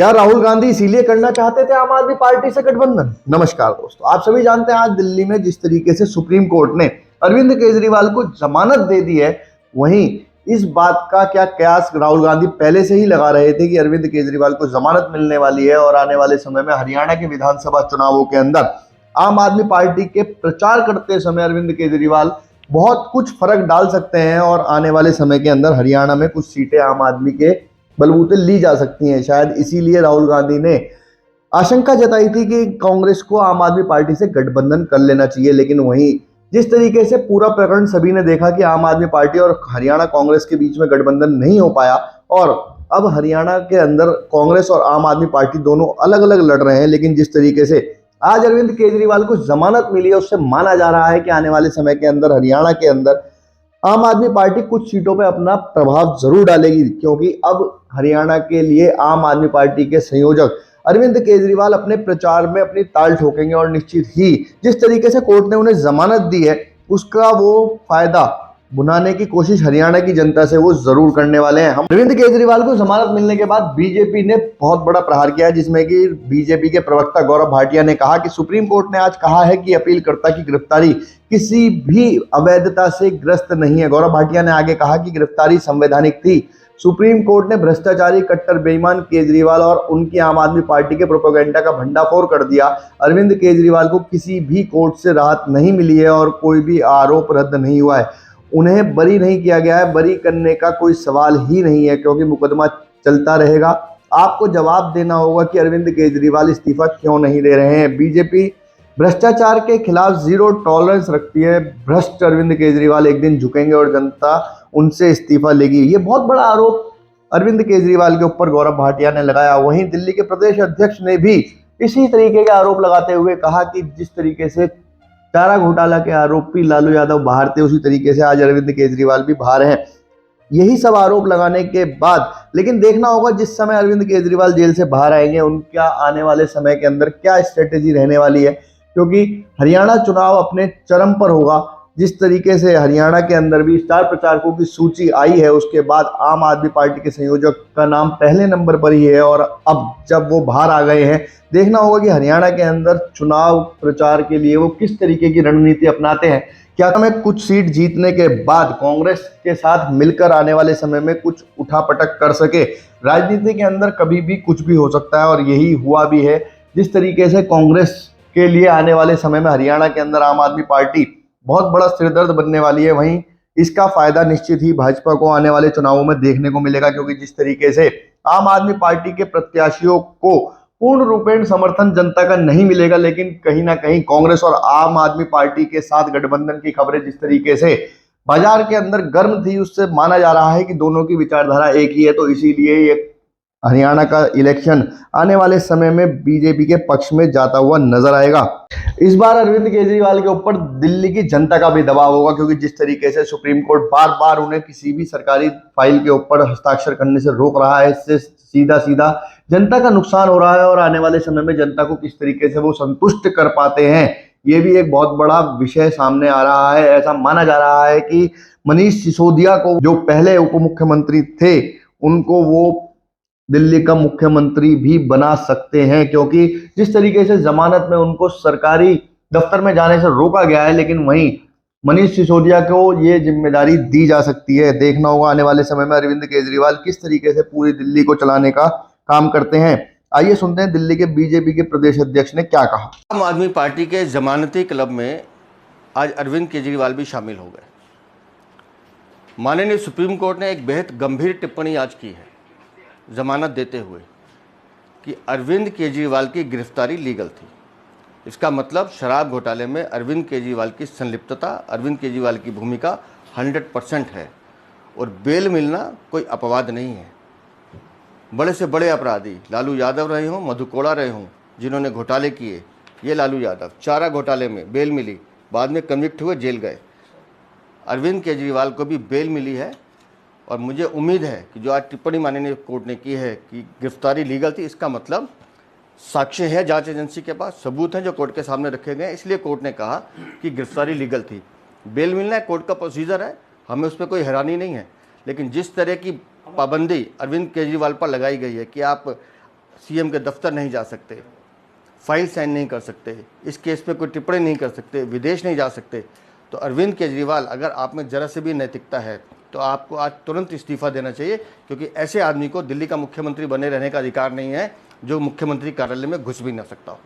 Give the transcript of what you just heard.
क्या राहुल गांधी इसीलिए करना चाहते थे आम आदमी पार्टी से गठबंधन? नमस्कार दोस्तों, आप सभी जानते हैं आज दिल्ली में जिस तरीके से सुप्रीम कोर्ट ने अरविंद केजरीवाल को जमानत दे दी है, वहीं इस बात का क्या कयास राहुल गांधी पहले से ही लगा रहे थे कि अरविंद केजरीवाल को जमानत मिलने वाली है और आने वाले समय में हरियाणा के विधानसभा चुनावों के अंदर आम आदमी पार्टी के प्रचार करते समय अरविंद केजरीवाल बहुत कुछ फर्क डाल सकते हैं और आने वाले समय के अंदर हरियाणा में कुछ सीटें आम आदमी के बलबूते ली जा सकती हैं। शायद इसीलिए राहुल गांधी ने आशंका जताई थी कि कांग्रेस को आम आदमी पार्टी से गठबंधन कर लेना चाहिए, लेकिन वहीं जिस तरीके से पूरा प्रकरण सभी ने देखा कि आम आदमी पार्टी और हरियाणा कांग्रेस के बीच में गठबंधन नहीं हो पाया और अब हरियाणा के अंदर कांग्रेस और आम आदमी पार्टी दोनों अलग अलग लड़ रहे हैं। लेकिन जिस तरीके से आज अरविंद केजरीवाल को जमानत मिली है, उससे माना जा रहा है कि आने वाले समय के अंदर हरियाणा के अंदर आम आदमी पार्टी कुछ सीटों पर अपना प्रभाव जरूर डालेगी, क्योंकि अब हरियाणा के लिए आम आदमी पार्टी के संयोजक अरविंद केजरीवाल अपने प्रचार में अपनी ताल ठोकेंगे और निश्चित ही जिस तरीके से कोर्ट ने उन्हें जमानत दी है उसका वो फायदा बुनाने की कोशिश हरियाणा की जनता से वो जरूर करने वाले हैं। हम अरविंद केजरीवाल को जमानत मिलने के बाद बीजेपी ने बहुत बड़ा प्रहार किया है, जिसमें कि बीजेपी के प्रवक्ता गौरव भाटिया ने कहा कि सुप्रीम कोर्ट ने आज कहा है कि अपीलकर्ता की गिरफ्तारी किसी भी अवैधता से ग्रस्त नहीं है। गौरव भाटिया ने आगे कहा कि गिरफ्तारी संवैधानिक थी। सुप्रीम कोर्ट ने भ्रष्टाचारी कट्टर बेईमान केजरीवाल और उनकी आम आदमी पार्टी के प्रोपेगेंडा का भंडाफोड़ कर दिया। अरविंद केजरीवाल को किसी भी कोर्ट से राहत नहीं मिली है और कोई भी आरोप रद्द नहीं हुआ है। उन्हें बरी नहीं किया गया है, बरी करने का कोई सवाल ही नहीं है, क्योंकि मुकदमा चलता रहेगा। आपको जवाब देना होगा कि अरविंद केजरीवाल इस्तीफा क्यों नहीं दे रहे हैं। बीजेपी भ्रष्टाचार के खिलाफ जीरो टॉलरेंस रखती है। भ्रष्ट अरविंद केजरीवाल एक दिन झुकेंगे और जनता उनसे इस्तीफा लेगी। ये बहुत बड़ा आरोप अरविंद केजरीवाल के ऊपर गौरव भाटिया ने लगाया। वहीं दिल्ली के प्रदेश अध्यक्ष ने भी इसी तरीके के आरोप लगाते हुए कहा कि जिस तरीके से चारा घोटाला के आरोपी लालू यादव बाहर थे, उसी तरीके से आज अरविंद केजरीवाल भी बाहर हैं। यही सब आरोप लगाने के बाद लेकिन देखना होगा जिस समय अरविंद केजरीवाल जेल से बाहर आएंगे उनका आने वाले समय के अंदर क्या स्ट्रेटेजी रहने वाली है, क्योंकि हरियाणा चुनाव अपने चरम पर होगा। जिस तरीके से हरियाणा के अंदर भी स्टार प्रचारकों की सूची आई है, उसके बाद आम आदमी पार्टी के संयोजक का नाम पहले नंबर पर ही है और अब जब वो बाहर आ गए हैं, देखना होगा कि हरियाणा के अंदर चुनाव प्रचार के लिए वो किस तरीके की रणनीति अपनाते हैं। क्या हमें कुछ सीट जीतने के बाद कांग्रेस के साथ मिलकर आने वाले समय में कुछ उठापटक कर सके। राजनीति के अंदर कभी भी कुछ भी हो सकता है और यही हुआ भी है। जिस तरीके से कांग्रेस के लिए आने वाले समय में हरियाणा के अंदर आम आदमी पार्टी बहुत बड़ा सिरदर्द बनने वाली है, वहीं इसका फायदा निश्चित ही भाजपा को आने वाले चुनावों में देखने को मिलेगा, क्योंकि जिस तरीके से आम आदमी पार्टी के प्रत्याशियों को पूर्ण रूपेण समर्थन जनता का नहीं मिलेगा, लेकिन कहीं ना कहीं कांग्रेस और आम आदमी पार्टी के साथ गठबंधन की खबरें जिस तरीके से बाजार के अंदर गर्म थी, उससे माना जा रहा है कि दोनों की विचारधारा एक ही है। तो इसीलिए ये हरियाणा का इलेक्शन आने वाले समय में बीजेपी के पक्ष में जाता हुआ नजर आएगा। इस बार अरविंद केजरीवाल के ऊपर दिल्ली की जनता का भी दबाव होगा, क्योंकि जिस तरीके से सुप्रीम कोर्ट बार बार उन्हें किसी भी सरकारी फाइल के ऊपर हस्ताक्षर करने से रोक रहा है, इससे सीधा सीधा जनता का नुकसान हो रहा है और आने वाले समय में जनता को किस तरीके से वो संतुष्ट कर पाते हैं, ये भी एक बहुत बड़ा विषय सामने आ रहा है। ऐसा माना जा रहा है कि मनीष सिसोदिया को, जो पहले उप मुख्यमंत्री थे, उनको वो दिल्ली का मुख्यमंत्री भी बना सकते हैं, क्योंकि जिस तरीके से जमानत में उनको सरकारी दफ्तर में जाने से रोका गया है, लेकिन वहीं मनीष सिसोदिया को ये जिम्मेदारी दी जा सकती है। देखना होगा आने वाले समय में अरविंद केजरीवाल किस तरीके से पूरी दिल्ली को चलाने का काम करते हैं। आइए सुनते हैं दिल्ली के बीजेपी के प्रदेश अध्यक्ष ने क्या कहा। आम आदमी पार्टी के जमानती क्लब में आज अरविंद केजरीवाल भी शामिल हो गए। माननीय सुप्रीम कोर्ट ने एक बेहद गंभीर टिप्पणी आज की है जमानत देते हुए कि अरविंद केजरीवाल की गिरफ्तारी लीगल थी। इसका मतलब शराब घोटाले में अरविंद केजरीवाल की संलिप्तता, अरविंद केजरीवाल की भूमिका 100% है और बेल मिलना कोई अपवाद नहीं है। बड़े से बड़े अपराधी लालू यादव रहे हों, मधु कोड़ा रहे हों, जिन्होंने घोटाले किए, ये लालू यादव चारा घोटाले में बेल मिली, बाद में कन्विक्ट हुए, जेल गए। अरविंद केजरीवाल को भी बेल मिली है और मुझे उम्मीद है कि जो आज टिप्पणी माननीय कोर्ट ने की है कि गिरफ्तारी लीगल थी, इसका मतलब साक्ष्य है जांच एजेंसी के पास, सबूत हैं जो कोर्ट के सामने रखे गए, इसलिए कोर्ट ने कहा कि गिरफ्तारी लीगल थी। बेल मिलना है, कोर्ट का प्रोसीजर है, हमें उस पर कोई हैरानी नहीं है। लेकिन जिस तरह की पाबंदी अरविंद केजरीवाल पर लगाई गई है कि आप सीएम के दफ्तर नहीं जा सकते, फाइल साइन नहीं कर सकते, इस केस पे कोई टिप्पणी नहीं कर सकते, विदेश नहीं जा सकते, तो अरविंद केजरीवाल अगर आप में जरा से भी नैतिकता है तो आपको आज तुरंत इस्तीफा देना चाहिए, क्योंकि ऐसे आदमी को दिल्ली का मुख्यमंत्री बने रहने का अधिकार नहीं है जो मुख्यमंत्री कार्यालय में घुस भी ना सकता हो।